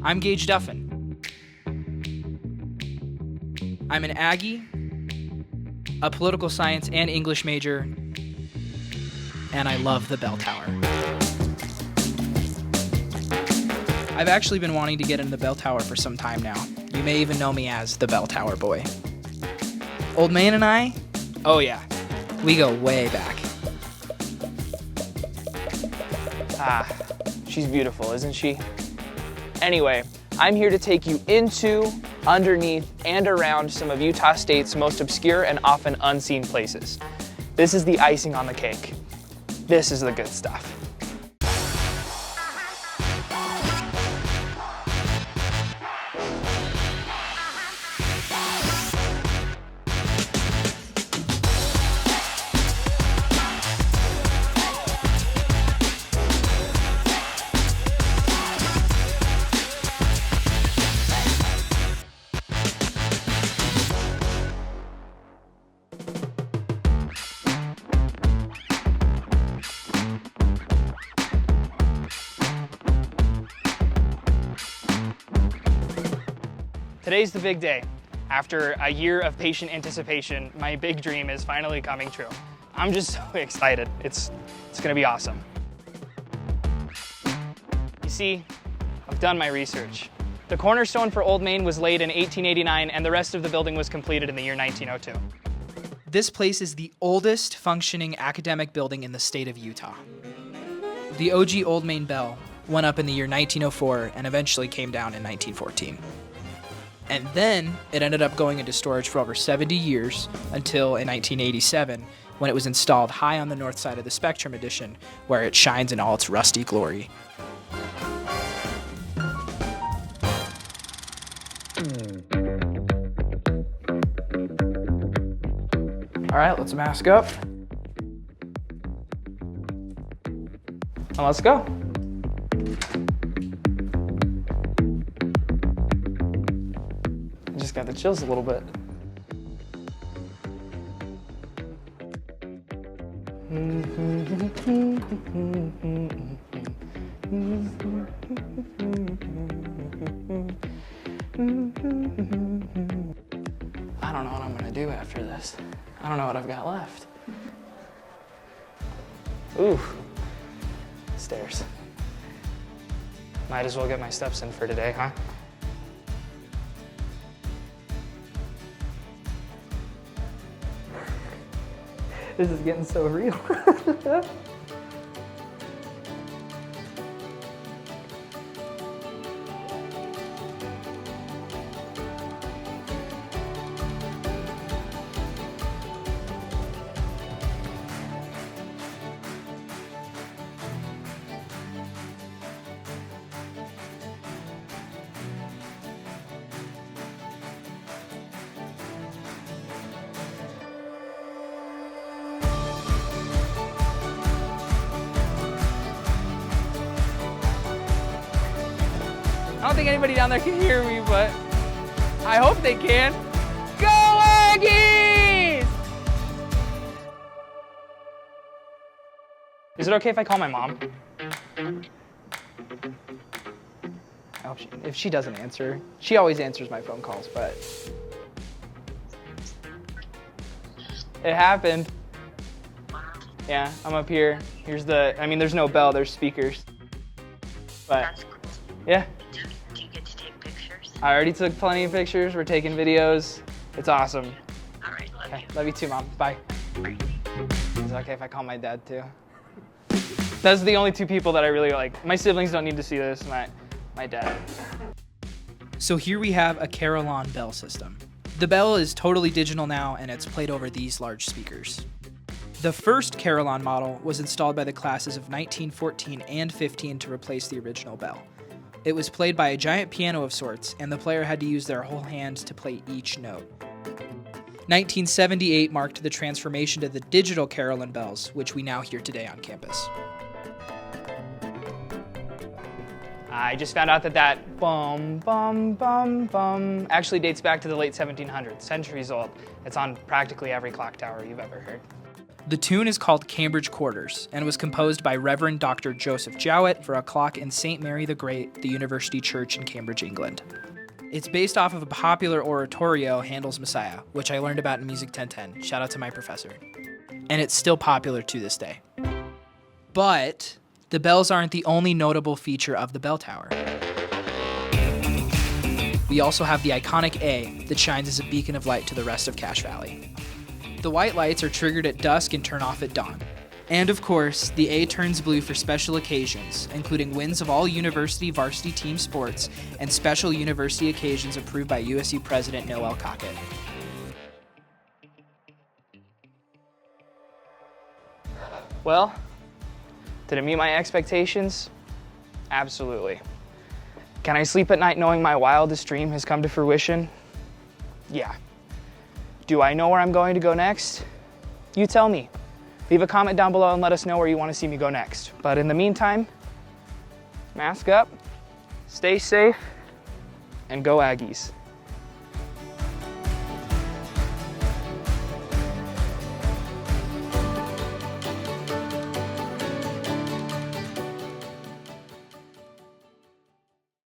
I'm Gage Duffin. I'm an Aggie, a political science and English major, and I love the bell tower. I've actually been wanting to get into the bell tower for some time now. You may even know me as the bell tower boy. Old man and I, oh yeah, we go way back. Ah, she's beautiful, isn't she? Anyway, I'm here to take you into, underneath, and around some of Utah State's most obscure and often unseen places. This is the icing on the cake. This is the good stuff. Today's the big day. After a year of patient anticipation, my big dream is finally coming true. I'm just so excited. It's gonna be awesome. You see, I've done my research. The cornerstone for Old Main was laid in 1889 and the rest of the building was completed in the year 1902. This place is the oldest functioning academic building in the state of Utah. The OG Old Main Bell went up in the year 1904 and eventually came down in 1914. And then it ended up going into storage for over 70 years until in 1987 when it was installed high on the north side of the Spectrum Edition where it shines in all its rusty glory. All right, let's mask up. And let's go. Just got the chills a little bit. I don't know what I'm gonna do after this. I don't know what I've got left. Ooh, stairs. Might as well get my steps in for today, huh? This is getting so real. I don't think anybody down there can hear me, but I hope they can. Go Aggies! Is it okay if I call my mom? If she doesn't answer, she always answers my phone calls, but it happened. Yeah, I'm up here. Here's the, I mean, there's no bell, there's speakers. But That's cool. yeah. Do you get to take pictures? I already took plenty of pictures. We're taking videos. It's awesome. All right, love Okay, you. love you too, Mom. Bye. Bye. Is it okay if I call my dad too? Those are the only two people that I really like. My siblings don't need to see this, my dad. So here we have a Carillon bell system. The bell is totally digital now and it's played over these large speakers. The first Carillon model was installed by the classes of 1914 and 15 to replace the original bell. It was played by a giant piano of sorts, and the player had to use their whole hand to play each note. 1978 marked the transformation to the digital Carillon bells, which we now hear today on campus. I just found out that bum, bum, bum, bum actually dates back to the late 1700s, centuries old. It's on practically every clock tower you've ever heard. The tune is called Cambridge Quarters and was composed by Reverend Dr. Joseph Jowett for a clock in St. Mary the Great, the University Church in Cambridge, England. It's based off of a popular oratorio, Handel's Messiah, which I learned about in Music 1010. Shout out to my professor. And it's still popular to this day. But the bells aren't the only notable feature of the bell tower. We also have the iconic A that shines as a beacon of light to the rest of Cache Valley. The white lights are triggered at dusk and turn off at dawn. And of course, the A turns blue for special occasions, including wins of all university varsity team sports and special university occasions approved by USU President Noel Cockett. Well, did it meet my expectations? Absolutely. Can I sleep at night knowing my wildest dream has come to fruition? Yeah. Do I know where I'm going to go next? You tell me. Leave a comment down below and let us know where you want to see me go next. But in the meantime, mask up, stay safe, and go Aggies.